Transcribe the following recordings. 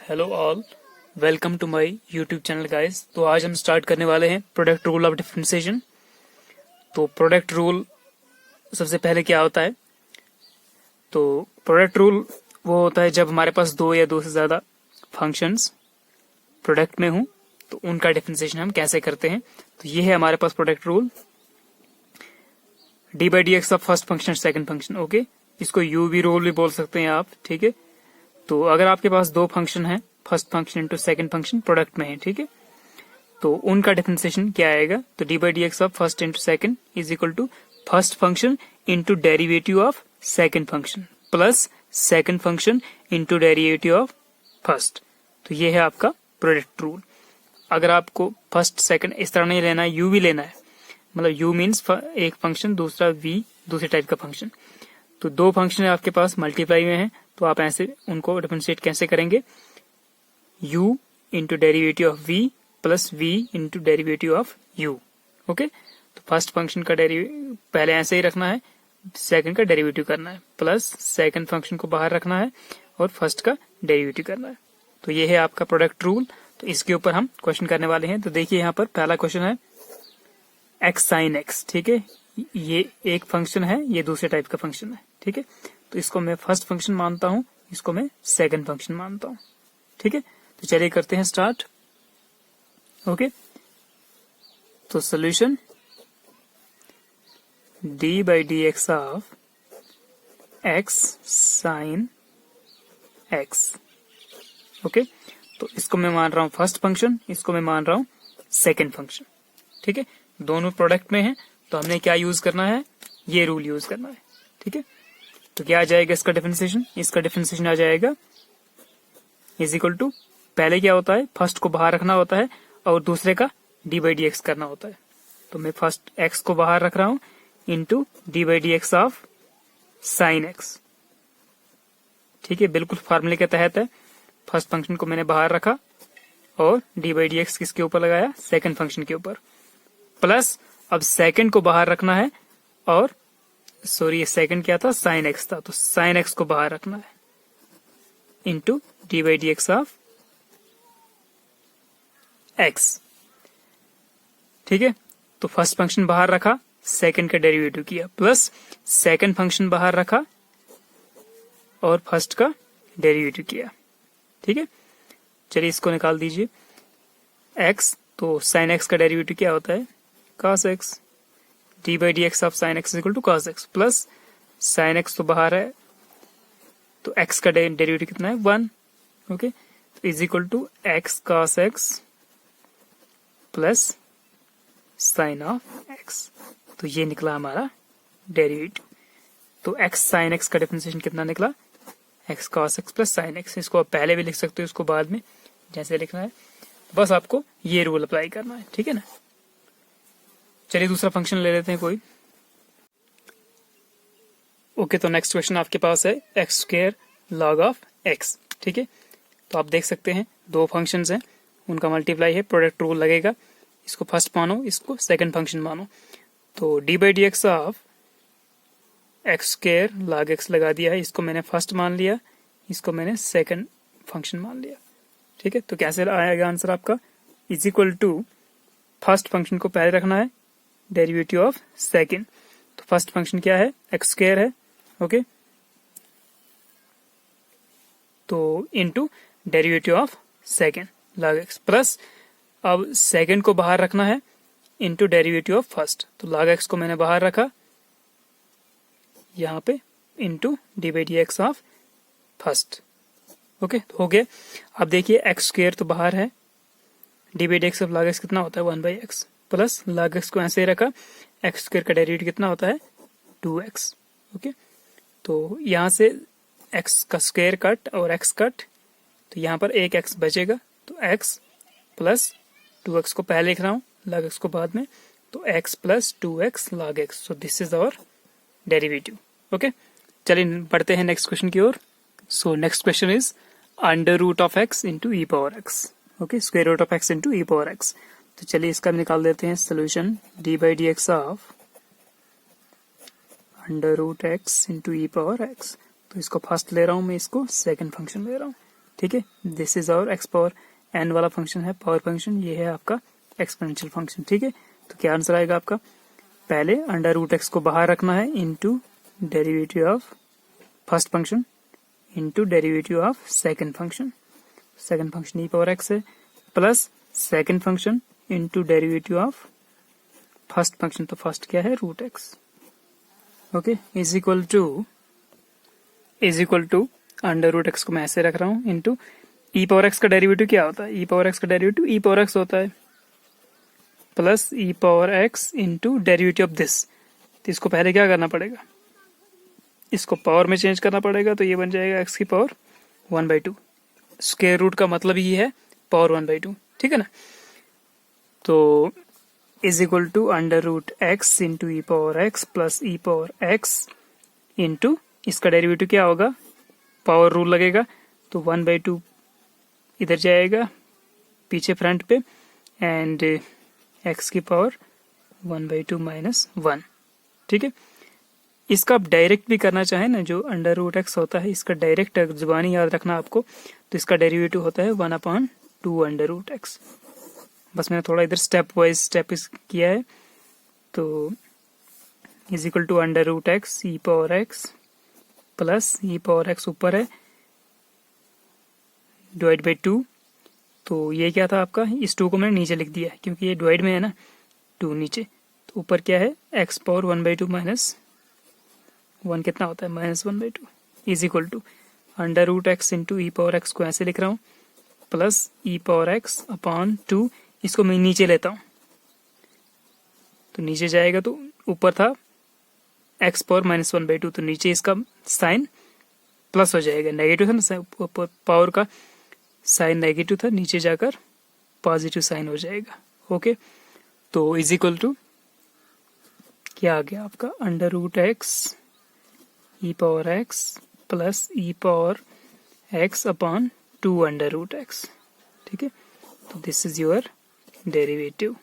Hello all, welcome to my YouTube channel guys. तो आज हम स्टार्ट करने वाले हैं प्रोडक्ट रूल ऑफ डिफरेंशिएशन। तो प्रोडक्ट रूल सबसे पहले क्या होता है? तो प्रोडक्ट रूल वो होता है जब हमारे पास दो या दो से ज्यादा फंक्शंस प्रोडक्ट में हों, तो उनका डिफरेंशिएशन हम कैसे करते हैं। तो ये है हमारे पास product rule, D by D x of first function second function. Okay, इसको यूवी रूल भी बोल सकते हैं आप, ठीक है। तो अगर आपके पास दो फंक्शन है, first function into second function product में है, ठीक है, तो उनका डिफरेंशिएशन क्या आएगा? तो D by D x of first into second is equal to first function into derivative of second function plus second function into derivative of first. तो ये है आपका प्रोडक्ट रूल। अगर आपको फर्स्ट सेकंड इस तरह नहीं लेना है, यू भी लेना है, मतलब यू मीन्स एक फंक्शन, दूसरा वी दूसरे टाइप का फंक्शन। तो दो फंक्शन आपके पास मल्टीप्लाई में है, तो आप ऐसे उनको डिफरेंशिएट कैसे करेंगे? u into derivative of v plus v into derivative of u। Okay, तो फर्स्ट फंक्शन का डेरिवेटिव पहले ऐसे ही रखना है, सेकंड का डेरिवेटिव करना है, प्लस सेकंड फंक्शन को बाहर रखना है और फर्स्ट का डेरिवेटिव करना है। तो ये है आपका प्रोडक्ट रूल। तो इसके ऊपर हम क्वेश्चन करने वाले हैं। तो देखिए यहाँ पर पहला क्वेश्चन है x sin x, ठीक है। ये एक फंक्शन है, ये दूसरे टाइप का फंक्शन है, ठीक है। तो इसको मैं फर्स्ट फंक्शन मानता हूं, इसको मैं सेकंड फंक्शन मानता हूं, ठीक है। तो चलिए करते हैं स्टार्ट। ओके, तो solution d by D x of x sin x। Okay, तो इसको मैं मान रहा हूं फर्स्ट फंक्शन, इसको मैं मान रहा हूं सेकंड फंक्शन, ठीक है। दोनों प्रोडक्ट में है, तो हमने क्या यूज करना है? ये रूल यूज करना है, ठीक है। तो क्या आ जाएगा इसका डिफरेंशिएशन? इसका डिफरेंशिएशन आ जाएगा इज इक्वल टू, पहले क्या होता है, फर्स्ट को बाहर रखना होता है और दूसरे का डी बाई डी एक्स करना होता है। तो मैं फर्स्ट एक्स को बाहर रख रहा हूं into D by D x of sine X, ठीक है। बिल्कुल फार्मूले के तहत है। फर्स्ट फंक्शन को मैंने बाहर रखा और डी बाई डी एक्स किसके ऊपर लगाया? सेकंड फंक्शन के ऊपर, प्लस अब सेकंड को बाहर रखना है और सॉरी, ये सेकंड क्या था? साइन एक्स था, तो साइन एक्स को बाहर रखना है into D by D x of x, ठीक है। तो फर्स्ट फंक्शन बाहर रखा, सेकंड का डेरिवेटिव किया, प्लस सेकंड फंक्शन बाहर रखा और फर्स्ट का डेरिवेटिव किया, ठीक है। चलिए इसको निकाल दीजिए। एक्स, तो साइन एक्स का डेरिवेटिव क्या होता है? cos x। D by D x of sine x equal to cos x, plus sine x तो बाहर है, तो x का डेरिवेटिव कितना है? 1। ओके, तो is equal to x cos x plus sine of x। तो ये निकला हमारा डेरिवेटिव। तो x sin x का डिफरेंशिएशन कितना निकला? x cos x plus sine x. इसको आप पहले भी लिख सकते हो, इसको बाद में जैसे लिखना है, बस आपको ये रूल अप्लाई करना है, ठीक है ना। चलिए दूसरा फंक्शन ले लेते हैं कोई। ओके, तो नेक्स्ट क्वेश्चन आपके पास है x square log of x, ठीक है। तो आप देख सकते हैं दो फंक्शंस हैं, उनका मल्टीप्लाई है, प्रोडक्ट रूल लगेगा। इसको फर्स्ट मानो, इसको सेकंड फंक्शन मानो। तो D by D x of x square log x लगा दिया है, इसको मैंने फर्स्ट मान लिया, इसको मैंने सेकंड फंक्शन मान लिया, ठीक है। तो कैसे आएगा आंसर आपका? Is equal to first function को पहले रखना है, डेरिवेटिव ऑफ सेकंड। तो फर्स्ट फंक्शन क्या है? एक्स स्क्वायर है, ओके। तो into derivative of second log x, plus अब सेकंड को बाहर रखना है इनटू डेरिवेटिव ऑफ फर्स्ट। तो लॉग एक्स को मैंने बाहर रखा यहाँ पे into d by D x of first, okay. तो हो गया। अब देखिए एक्स स्क्वायर तो बाहर है, D by D x of log x कितना होता है? 1 by x, plus log x को ऐसे ही रखा, एक्स स्क्वायर का डेरिवेटिव कितना होता है? 2x, okay. तो यहाँ से x का स्क्वायर कट और x कट, तो यहाँ पर एक x बचेगा, तो x प्लस 2x को पहले लिख रहा हूँ, log x को बाद में, तो x plus 2x log x। So this is our derivative, okay. चलिए बढ़ते हैं नेक्स्ट क्वेश्चन की ओर। So next question is under root of x into E power x, okay, square root of x into E power x। तो चलिए इसका निकाल देते हैं solution, D by D x of under root x into E power x. तो इसको first ले रहा हूं मैं, इसको सेकंड फंक्शन ले रहा हूं, ठीक है। This is our x power n वाला फंक्शन है, पावर फंक्शन, ये है आपका एक्सपोनेंशियल फंक्शन, ठीक है। तो क्या आंसर आएगा आपका, पहले अंडर रूट एक्स को बाहर रखना है into derivative of first function into derivative of second function, second function E power X है, plus second function into derivative of first function, तो फर्स्ट क्या है root X, okay, is equal to under root X को मैं ऐसे रख रहा हूं इनटू ई पावर एक्स का डेरिवेटिव क्या होता है, ई पावर एक्स का डेरिवेटिव ई पावर एक्स होता है, plus E power x into derivative of this. तो इसको पहले क्या करना पड़ेगा, इसको पावर में चेंज करना पड़ेगा, तो ये बन जाएगा एक्स की पावर 1/2। स्क्वायर रूट का मतलब ही है पावर 1/2, ठीक है ना। तो is equal to under root x into E power x plus E power x into इसका डेरिवेटिव क्या होगा, पावर रूल लगेगा, तो 1/2 इधर जाएगा पीछे फ्रंट पे, एंड एक्स की पावर 1/2 माइनस 1, ठीक है। इसका आप डायरेक्ट भी करना चाहें ना, जो अंडर रूट एक्स होता है इसका डायरेक्ट जुबानी याद रखना आपको, तो इसका डेरिवेटिव होता है 1/2 अंडर रूट एक्स। बस मैंने थोड़ा इधर स्टेप वाइज स्टेप किया है। तो is equal to under root x E power x plus E power x ऊपर है डिवाइड बाई 2, तो ये क्या था आपका, इस 2 को मैंने नीचे लिख दिया क्योंकि ये डिवाइड में है ना, 2 नीचे, तो ऊपर क्या है एक्स पावर 1/2 माइनस 1 कितना होता है -1/2 is equal to under root x into E power x को ऐसे लिख रहा हूँ प्लस ई पावर एक्स अपॉन 2, इसको मैं नीचे लेता हूँ तो नीचे जाएगा, तो ऊपर था एक्स पावर -1/2, तो नीचे इसका साइन प्लस हो जाएगा, नेगेटिव था ना, पावर का साइन नेगेटिव था, नीचे जाकर पॉजिटिव साइन हो जाएगा, ओके। तो इज इक्वल टू क्या आ गया आपका, अंडर रूट एक्स ई पावर एक्स प्लस ई power x upon 2 under root X, ठीक है। तो दिस इज योर डेरिवेटिव,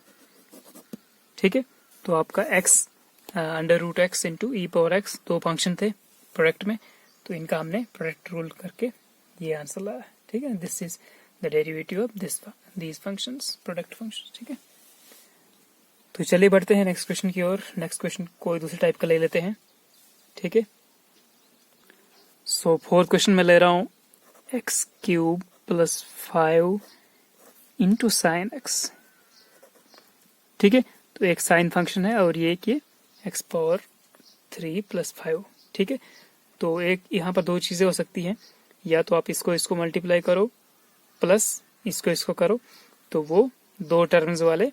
ठीक है। तो आपका X under root x into ई पावर एक्स 2 फंक्शन थे प्रोडक्ट में, तो इनका हमने प्रोडक्ट रूल करके ये आंसर लाया, ठीक है। This is the derivative of these functions, product functions, ठीक है। तो चलिए बढ़ते हैं नेक्स्ट क्वेश्चन की ओर। नेक्स्ट क्वेश्चन कोई दूसरे टाइप का ले लेते हैं, ठीक है। सो 4th क्वेश्चन में ले रहा हूं x³ + 5 इंटू साइन एक्स, ठीक है। तो एक साइन फंक्शन है और ये कि x पावर 3 + 5, ठीक है। तो एक यहाँ पर 2 चीजें हो सकती हैं, या तो आप इसको मल्टीप्लाई करो प्लस इसको करो, तो वो 2 टर्म्स वाले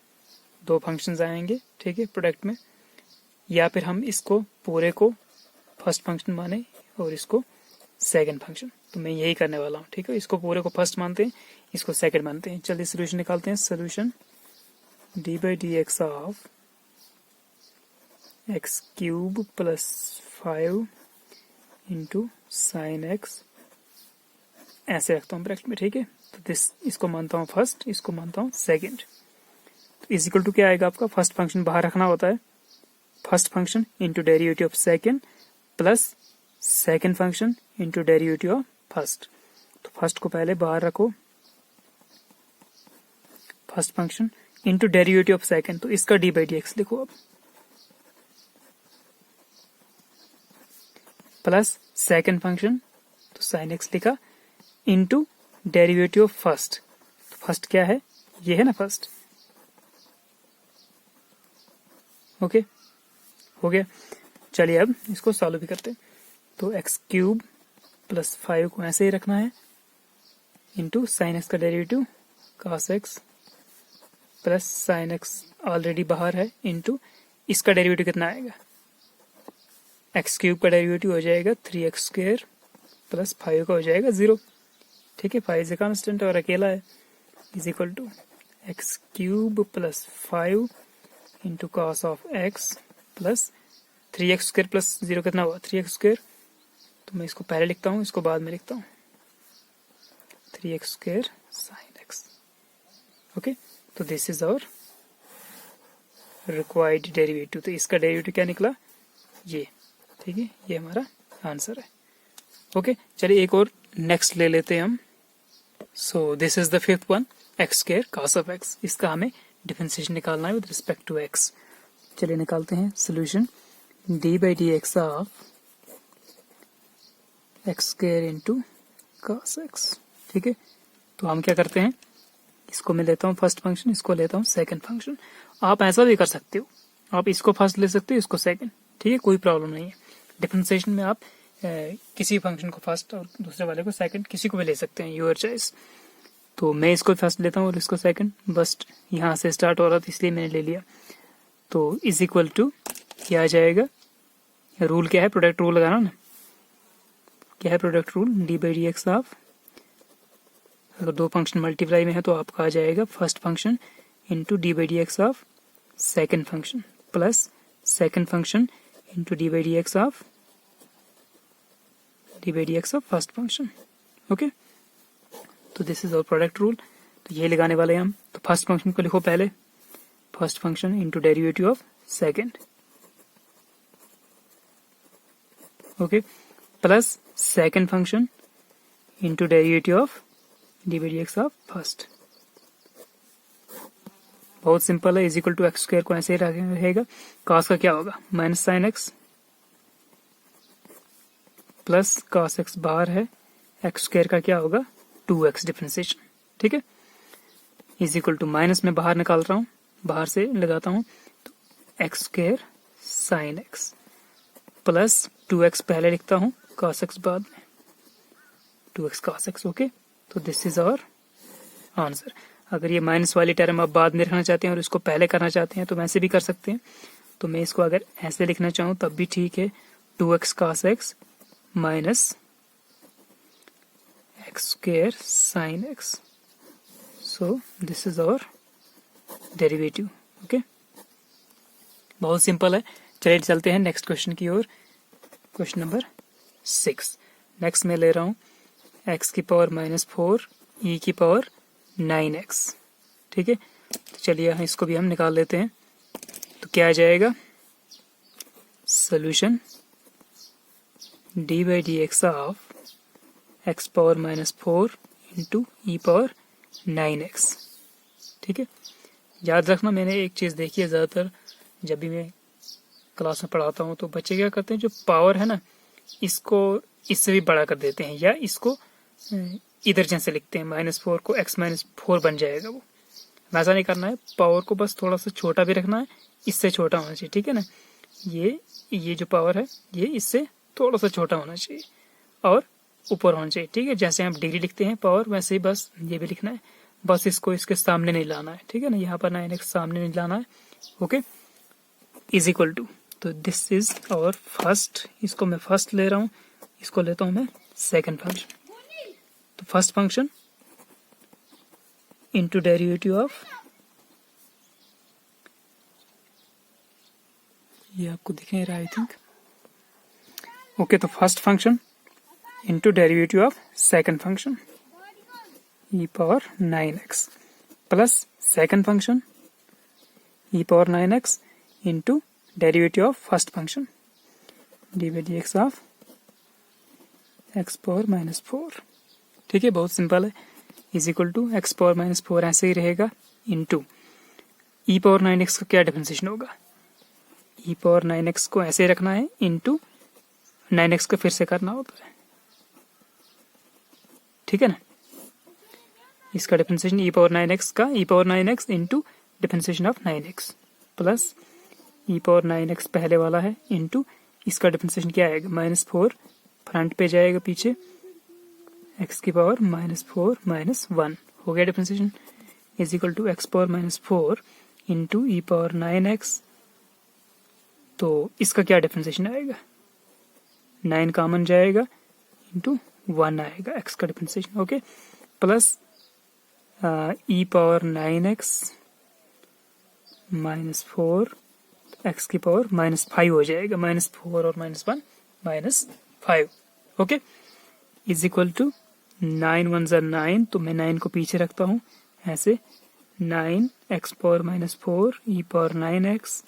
2 फंक्शंस आएंगे, ठीक है, प्रोडक्ट में, या फिर हम इसको पूरे को फर्स्ट फंक्शन माने और इसको सेकंड फंक्शन, तो मैं यही करने वाला हूँ, ठीक है। इसको पूरे को फर्स्ट मानते हैं, इसको सेकंड मानते हैं। चलिए सोल्यूशन निकालते हैं। Solution d/dx of x³ + 5 into sine x, ऐसे रखता हूँ ब्रैकेट में, ठीक है। तो इसको मानता हूँ फर्स्ट, इसको मानता हूँ सेकंड। तो इज इक्वल टू क्या आएगा आपका, फर्स्ट फंक्शन बाहर रखना होता है, first function into derivative of second plus second function into derivative of first. तो फर्स्ट को पहले बाहर रखो, first function into derivative of second, तो इसका d/dx लिखो अब, प्लस सेकंड फंक्शन, तो साइन एक्स लिखा, इंटू डेरिवेटिव ऑफ फर्स्ट। तो फर्स्ट क्या है, ये है ना फर्स्ट, ओके, हो गया। चलिए अब इसको सॉल्व भी करते हैं। तो x³ + 5 को ऐसे ही रखना है इंटू साइन एक्स का derivative cos x plus sine x already बाहर है, इंटू इसका डेरिवेटिव कितना आएगा, x³ का डेरिवेटिव हो जाएगा 3x² प्लस 5 का हो जाएगा 0, ठीक है। 5 इज ए कांस्टेंट और अकेला है, is equal to x³ + 5 into cos of x plus 3x² plus 0 कितना हुआ 3x²। तो मैं इसको पहले लिखता हूँ, इसको बाद में लिखता हूँ, 3x² sin x, ओके। तो this is our required derivative. तो इसका डेरिवेटिव क्या निकला, ये, ठीक है, ये हमारा आंसर है, ओके। चलिए एक और नेक्स्ट ले लेते हैं हम। सो this is the fifth one, x square cos of x. इसका हमें डिफरेंशिएशन निकालना है विद रिस्पेक्ट टू एक्स। चलिए निकालते हैं solution. D by D x of x square into cos x. ठीक है, तो हम क्या करते हैं, इसको मैं लेता हूँ फर्स्ट फंक्शन, इसको लेता हूँ सेकंड फंक्शन। आप ऐसा भी कर सकते हो, आप इसको फर्स्ट ले सकते हो, इसको सेकंड। ठीक है, कोई प्रॉब्लम नहीं है। डिफरेंशिएशन में आप किसी फंक्शन को फर्स्ट और दूसरे वाले को सेकंड, किसी को भी ले सकते हैं, योर चॉइस। तो मैं इसको फर्स्ट लेता हूँ और इसको सेकंड। बस यहाँ से स्टार्ट हो रहा था इसलिए मैंने ले लिया। तो इज इक्वल टू क्या आ जाएगा, रूल क्या है, प्रोडक्ट रूल लगाना ना। क्या है product rule, D by D x of, अगर दो फंक्शन मल्टीप्लाई में है तो आपका आ जाएगा first function into D by D x of second function plus second function into D by D x of first function. Okay, तो this is our product rule. तो ये लगाने वाले हैं हम। तो फर्स्ट फंक्शन को लिखो पहले, first function into derivative of second, okay, plus second function into derivative of d by D x of first. बहुत सिंपल है। Is equal to x square को ऐसे ही रहेगा। कॉस का क्या होगा, minus sine x plus cos x बाहर है, एक्स स्क्वायर का क्या होगा 2x डिफरेंशिएशन। ठीक है, इज इक्वल टू माइनस में बाहर निकाल रहा हूँ, बाहर से लगाता हूँ, तो x square sine x plus 2x पहले लिखता हूँ, कॉस एक्स बाद में, 2x कॉस एक्स। ओके, तो दिस इज आवर आंसर। अगर ये माइनस वाली टर्म आप बाद में रखना चाहते हैं और इसको पहले करना चाहते हैं तो वैसे भी कर सकते हैं। तो मैं इसको अगर ऐसे लिखना चाहूँ तब भी ठीक है, 2x cos x minus x square sine x. So this is our derivative. Okay, बहुत सिंपल है। चलिए चलते हैं नेक्स्ट क्वेश्चन की ओर। Question number 6। नेक्स्ट मैं ले रहा हूँ x की पावर -4 e की पावर 9x। ठीक है, तो चलिए इसको भी हम निकाल लेते हैं। तो क्या आ जाएगा, solution D by D x of x power -4 into E power 9x। ठीक है, याद रखना मैंने एक चीज़ देखी है, ज़्यादातर जब भी मैं क्लास में पढ़ाता हूँ तो बच्चे क्या करते हैं, जो पावर है ना इसको इससे भी बड़ा कर देते हैं, या इसको इधर जैसे लिखते हैं, -4 को x -4 बन जाएगा। वो वैसा नहीं करना है, पावर को बस थोड़ा सा छोटा भी रखना है, इससे छोटा होना चाहिए। ठीक है ना, ये जो पावर है ये इससे थोड़ा सा छोटा होना चाहिए और ऊपर होना चाहिए। ठीक है, जैसे हम डिग्री लिखते हैं पावर, वैसे ही बस ये भी लिखना है, बस इसको इसके सामने नहीं लाना है। ठीक है ना, यहाँ पर 9x सामने नहीं लाना है। ओके, इज इक्वल टू, तो दिस इज और फर्स्ट, इसको मैं फर्स्ट ले रहा हूँ, इसको लेता हूँ मैं सेकंड फंक्शन। तो first function into derivative of, ये आपको दिख नहीं रहा आई थिंक। ओके, तो first function into derivative of second function e power 9x plus second function e power 9x into derivative of first function d by D x of x power -4। ठीक है, बहुत simple है। Is equal to x power -4 ऐसे ही रहेगा into ई power 9x का क्या differentiation होगा, ई पावर 9x को ऐसे रखना है इंटू 9x का फिर से करना होता है। ठीक है ना, इसका डिफरेंशिएशन ई पावर 9x का, E power 9x into differentiation of 9x plus E power 9x पहले वाला है इंटू इसका डिफरेंशिएशन क्या आएगा, -4 फ्रंट पे जाएगा, पीछे x की पावर -4 -1 हो गया differentiation, is equal to x power -4 into E power 9x। तो इसका क्या डिफरेंशिएशन आएगा, 9 कॉमन जाएगा इंटू 1 आएगा x का डिफरेंशिएशन। ओके, प्लस ई पावर 9x -4 x की पावर -5 हो जाएगा, -4 और -1 -5। ओके, इज इक्वल टू 9 1 ज़ा 9, तो मैं 9 को पीछे रखता हूँ ऐसे, 9 x power -4 e power 9x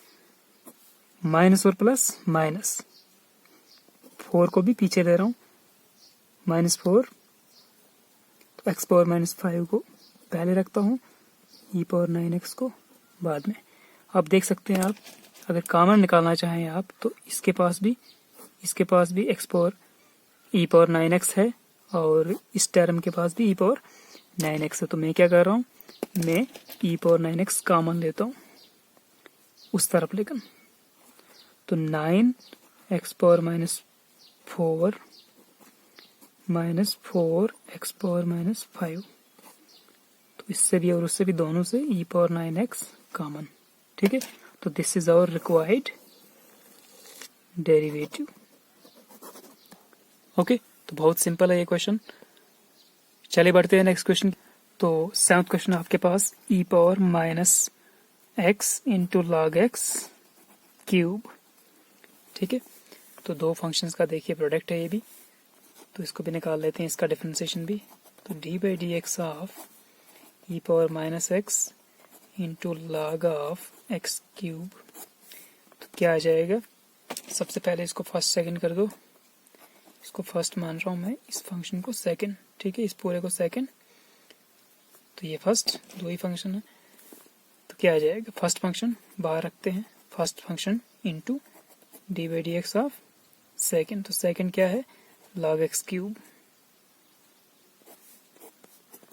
minus और प्लस माइनस, 4 को भी पीछे ले रहा हूँ, -4 तो x पावर माइनस 5 को पहले रखता हूँ, e पावर 9x को बाद में। अब देख सकते हैं आप, अगर कॉमन निकालना चाहें आप तो इसके पास भी x power e power 9x है और इस टर्म के पास भी e पावर 9x है। तो मैं क्या कर रहा हूँ, मैं e पावर 9x कॉमन लेता हूँ उस तरफ लेकर। तो 9x power minus 4 x power minus 5, तो इससे भी और उससे भी दोनों से e पावर 9x कॉमन। ठीक है, तो this is our required derivative. Okay, तो बहुत सिंपल है ये क्वेश्चन। चलिए बढ़ते हैं नेक्स्ट क्वेश्चन। तो 7th क्वेश्चन आपके पास e power minus x into log X cube. ठीक है, तो दो फंक्शंस का देखिए प्रोडक्ट है ये भी, तो इसको भी निकाल लेते हैं, इसका डिफरेंशिएशन भी। तो D by D x of E power minus X into log of X cube, तो क्या आ जाएगा। सबसे पहले इसको फर्स्ट सेकंड कर दो, इसको फर्स्ट मान रहा हूँ मैं, इस फंक्शन को सेकंड। ठीक है, इस पूरे को सेकंड, तो ये फर्स्ट, दो ही फंक्शन है। तो क्या आ जाएगा, फर्स्ट फंक्शन बाहर रखते हैं, first function into D by D x of second. तो सेकंड क्या है, log X cube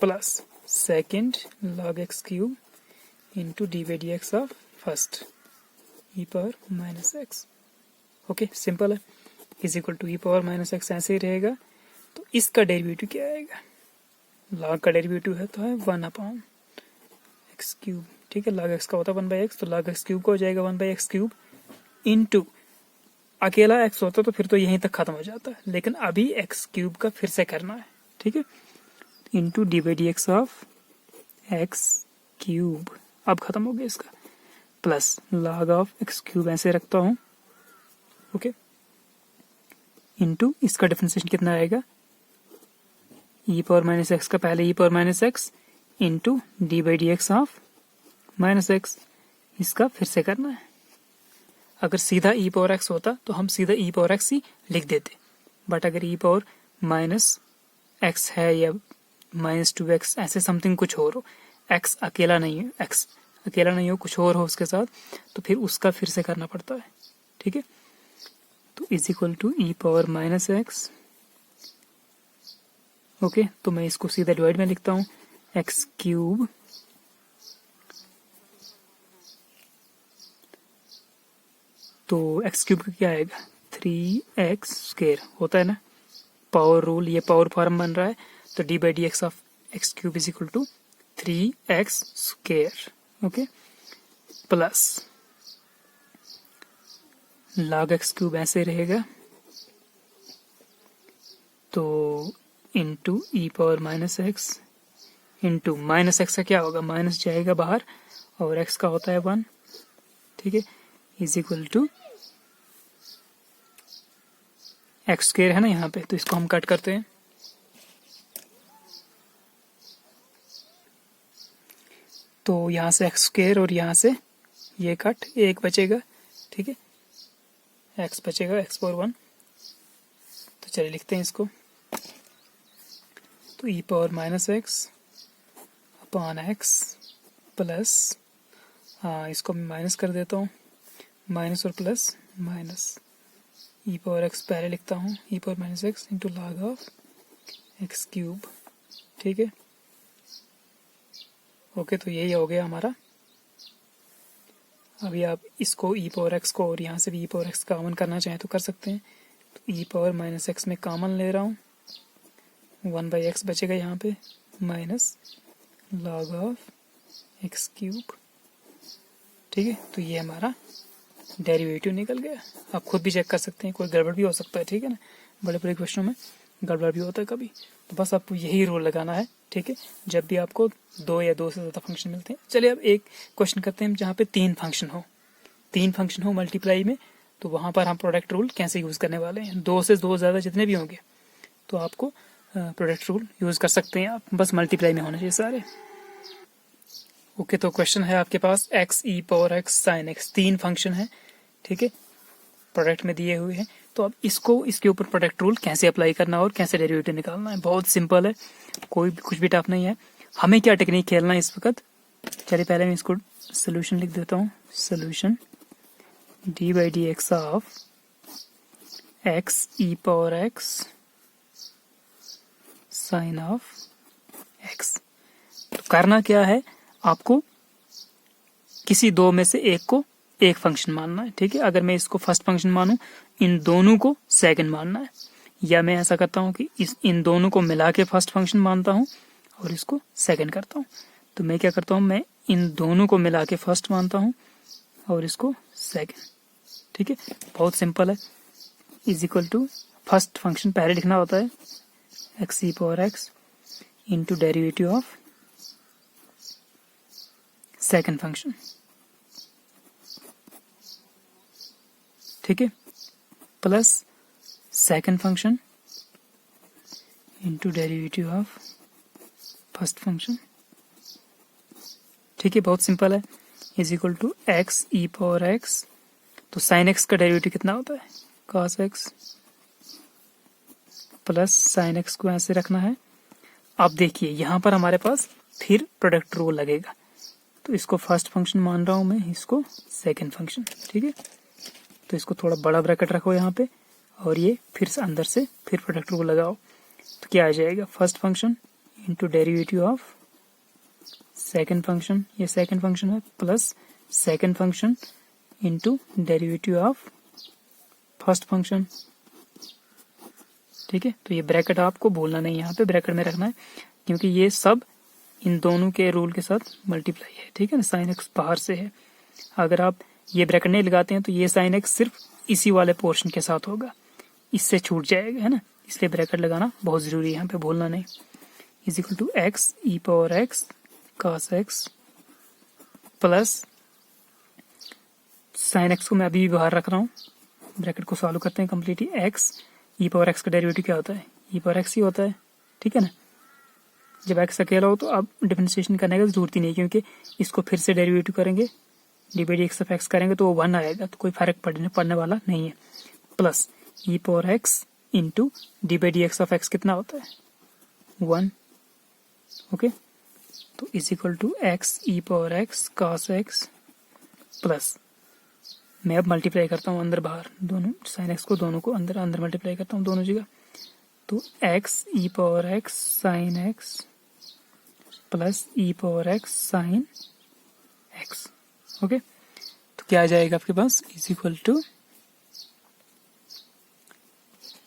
plus second log X cube into D by D x of first E power minus X. Okay, simple है, is equal to E power minus X ऐसे ही रहेगा। तो इसका derivative क्या आएगा, लॉग का डेरिवेटिव है तो है 1 एक्स क्यूब। ठीक है, लॉग एक्स का होता है 1 बाई एक्स, तो लॉग एक्स क्यूब का हो जाएगा 1 बाई एक्स क्यूब इंटू, अकेला एक्स होता तो फिर तो यहीं तक खत्म हो जाता है, लेकिन अभी एक्स क्यूब का फिर से करना है। ठीक है, into D by D x of X cube, अब खत्म हो गया इसका, plus log of X cube ऐसे रखता हूं। ओके, इंटू इसका डिफरेंशिएशन कितना आएगा, ई पावर माइनस एक्स का पहले E power minus X into D by D x of minus X, इसका फिर से करना है। अगर सीधा ई पावर एक्स होता तो हम सीधा ई पावर एक्स ही लिख देते, बट अगर ई पावर माइनस एक्स है या माइनस 2x ऐसे समथिंग कुछ और हो, एक्स अकेला नहीं हो, कुछ और हो उसके साथ, तो फिर उसका फिर से करना पड़ता है। ठीक है, तो is equal to E power minus X. Okay, तो मैं इसको सीधा डिवाइड में लिखता हूँ, एक्स क्यूब तो एक्स क्यूब का क्या आएगा, 3x स्क्वायर होता है ना, पावर रूल, ये पावर फॉर्म बन रहा है। तो D by D x of X cube is equal to 3x square. Okay, plus log X cube ऐसे रहेगा, तो इंटू ई power minus X into minus X का क्या होगा, माइनस जाएगा बाहर और एक्स का होता है 1। ठीक है, is equal to x square है ना यहाँ पे, तो इसको हम कट करते हैं। तो यहाँ से एक्स स्क्वायर और यहाँ से ये कट, एक बचेगा। ठीक है, एक्स बचेगा, एक्स पावर 1। तो चलिए लिखते हैं इसको, तो E power minus X upon X plus, इसको मैं माइनस कर देता हूँ, माइनस और plus minus, E power X पहले लिखता हूँ, E power minus X into log of X cube. ठीक है, ओके, तो यही हो गया हमारा। अभी आप इसको ई पावर एक्स को और यहाँ से भी ई पावर एक्स कॉमन करना चाहें तो कर सकते हैं। तो ई पावर माइनस एक्स में कॉमन ले रहा हूँ, 1 बाई एक्स बचेगा यहाँ पे, minus log of X cube. ठीक है, तो ये हमारा डेरिवेटिव निकल गया। आप खुद भी चेक कर सकते हैं, कोई गड़बड़ भी हो सकता है। ठीक है ना, बड़े बड़े क्वेश्चनों में गड़बड़ भी होता है कभी, तो बस आपको यही रूल लगाना है। ठीक है, जब भी आपको 2 या 2 से ज़्यादा फंक्शन मिलते हैं। चलिए अब एक क्वेश्चन करते हैं जहाँ पे 3 फंक्शन हो मल्टीप्लाई में, तो वहाँ पर हम प्रोडक्ट रूल कैसे यूज़ करने वाले हैं। 2 से 2 ज़्यादा जितने भी होंगे तो आपको प्रोडक्ट रूल यूज़ कर सकते हैं आप, बस मल्टीप्लाई में होने चाहिए सारे। ओके, तो क्वेश्चन है आपके पास एक्स ई power x sine X, 3 function है। ठीक है, प्रोडक्ट में दिए हुए हैं, तो अब इसको इसके ऊपर प्रोडक्ट रूल कैसे अप्लाई करना और कैसे डेरिवेटिव निकालना है, बहुत सिंपल है, कोई कुछ भी टफ नहीं है। हमें क्या टेक्निक खेलना है इस वक्त, चलिए पहले मैं इसको सोल्यूशन लिख देता हूँ। Solution D by D x of x E power x sine of x. तो करना क्या है, आपको किसी दो में से एक को एक फंक्शन मानना है, ठीक है। अगर मैं इसको फर्स्ट फंक्शन मानूं, इन दोनों को सेकंड मानना है, या मैं ऐसा करता हूं कि इन दोनों को मिला के फर्स्ट फंक्शन मानता हूं और इसको सेकंड करता हूं। तो मैं क्या करता हूं, मैं इन दोनों को मिला के फर्स्ट मानता हूं और इसको सेकंड, ठीक है। बहुत सिंपल है। Is equal to first function पहले लिखना होता है x E power x into derivative of second function, ठीक है, plus second function into derivative of first function, ठीक है। बहुत सिंपल है। Is equal to x E power x, तो साइन एक्स का डेरिवेटिव कितना होता है, cos x, plus sine x को ऐसे रखना है। अब देखिए यहां पर हमारे पास फिर प्रोडक्ट रूल लगेगा, तो इसको फर्स्ट फंक्शन मान रहा हूं मैं, इसको सेकंड फंक्शन, ठीक है। तो इसको थोड़ा बड़ा ब्रैकेट रखो यहाँ पे, और ये फिर से अंदर से फिर प्रोडक्ट रूल लगाओ, तो क्या आ जाएगा, first function into derivative of second function, ये सेकंड फंक्शन है, plus second function into derivative of first function, ठीक है। तो ये ब्रैकेट आपको भूलना नहीं, यहाँ पे ब्रैकेट में रखना है, क्योंकि ये सब इन दोनों के रूल के साथ मल्टीप्लाई है, ठीक है ना। साइन एक्स बाहर से है, अगर आप ये ब्रैकेट नहीं लगाते हैं तो ये साइन एक्स सिर्फ इसी वाले पोर्शन के साथ होगा, इससे छूट जाएगा, है ना। इसलिए ब्रैकेट लगाना बहुत जरूरी है, यहाँ पे भूलना नहीं। Is equal to x E power x cos x plus sine x को मैं अभी भी बाहर रख रहा हूँ, ब्रैकेट को सॉल्व करते हैं कम्प्लीटली। एक्स ई पावर एक्स का डेरिवेटिव क्या होता है, ई पावर एक्स ही होता है, ठीक है ना। जब एक्स अकेला हो तो अब डिफरेंशिएशन करने की जरूरत ही नहीं, क्योंकि इसको फिर से डेरिवेटिव करेंगे, D by D x of x करेंगे तो वो 1 आएगा, तो कोई फर्क पड़ने वाला नहीं है। Plus E power x into D by D x of x कितना होता है, 1, ओके। तो is equal to x E power x cos x plus, मैं अब मल्टीप्लाई करता हूँ अंदर बाहर, दोनों साइन एक्स को दोनों को अंदर अंदर मल्टीप्लाई करता हूँ दोनों जगह, तो एक्स ई power x sine x plus ई power x sine X, okay. तो क्या आ जाएगा आपके पास, is equal to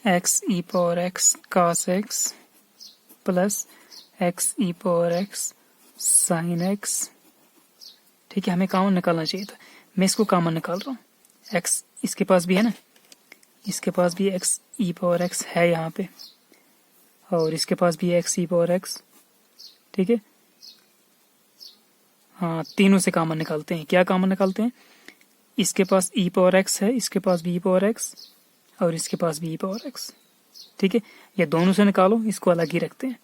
x E power x cos x plus X E power x sine X, ठीक है। हमें कॉमन निकालना चाहिए था, मैं इसको कॉमन निकाल रहा हूँ। एक्स इसके पास भी है ना, इसके पास भी एक्स ई पावर एक्स है यहाँ पे, और इसके पास भी एक्स ई पावर एक्स, ठीक है। हाँ, तीनों से कॉमन निकालते हैं। क्या कॉमन निकालते हैं, इसके पास ई पावर एक्स है, इसके पास भी ई पावर एक्स, और इसके पास भी ई पावर एक्स, ठीक है। ये दोनों से निकालो, इसको अलग ही रखते हैं।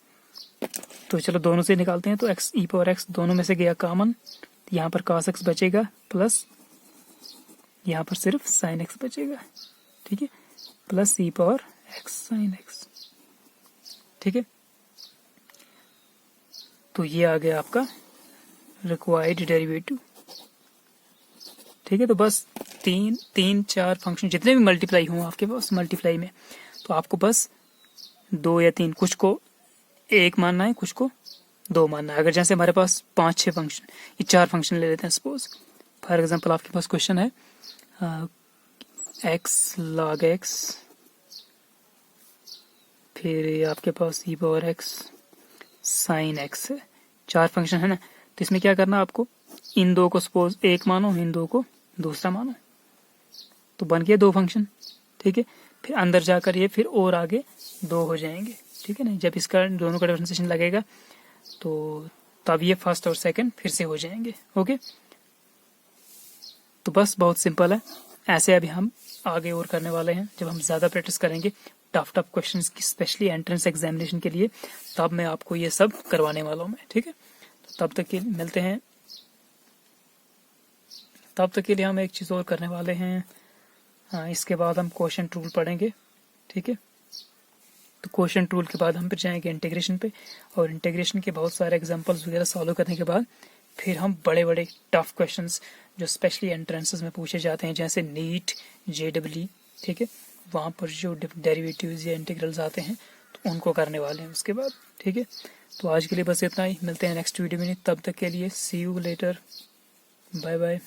तो चलो दोनों से निकालते हैं, तो एक्स ई पावर एक्स दोनों में से गया कॉमन, यहाँ पर cos x बचेगा, प्लस यहाँ पर सिर्फ sin x बचेगा, ठीक है, प्लस ई पावर x sin x, ठीक है। तो ये आ गया आपका रिक्वायर्ड डेरिवेटिव, ठीक है। तो बस तीन चार फंक्शन जितने भी मल्टीप्लाई हों आपके पास मल्टीप्लाई में, तो आपको बस 2 या 3, कुछ को 1 मानना है, कुछ को 2 मानना है। अगर जैसे हमारे पास 5-6 फंक्शन, ये 4 फंक्शन ले लेते हैं सपोज, फॉर एग्जांपल आपके पास क्वेश्चन है एक्स लॉग एक्स, फिर आपके पास ई पावर एक्स साइन एक्स है, 4 फंक्शन है ना। तो इसमें क्या करना आपको, इन 2 को सपोज 1 मानो, इन 2 को दूसरा मानो, तो बन गया 2 फंक्शन, ठीक है। फिर अंदर जाकर ये फिर और आगे 2 हो जाएंगे, ठीक है ना। जब इसका दोनों का डिफरेंशिएशन लगेगा तो तब ये फर्स्ट और सेकंड फिर से हो जाएंगे, ओके। तो बस बहुत सिंपल है, ऐसे अभी हम आगे और करने वाले हैं। जब हम ज़्यादा प्रैक्टिस करेंगे टफ क्वेश्चंस की, स्पेशली एंट्रेंस एग्जामिनेशन के लिए, तब मैं आपको ये सब करवाने वाला हूँ मैं, ठीक है। तो तब तक के मिलते हैं, तब तक के लिए हम एक चीज़ और करने वाले हैं, इसके बाद हम क्वेश्चन टूल पढ़ेंगे, ठीक है। तो क्वेश्चन टूल के बाद हम फिर जाएंगे इंटीग्रेशन पे, और इंटीग्रेशन के बहुत सारे एग्जांपल्स वगैरह सॉल्व करने के बाद फिर हम बड़े बड़े टफ क्वेश्चंस जो स्पेशली एंट्रेंसेस में पूछे जाते हैं, जैसे नीट, JEE, ठीक है, वहाँ पर जो डेरिवेटिव्स या इंटीग्रल्स आते हैं तो उनको करने वाले हैं उसके बाद, ठीक है। तो आज के लिए बस इतना ही, मिलते हैं नेक्स्ट वीडियो में, तब तक के लिए सी यू लेटर, बाय बाय।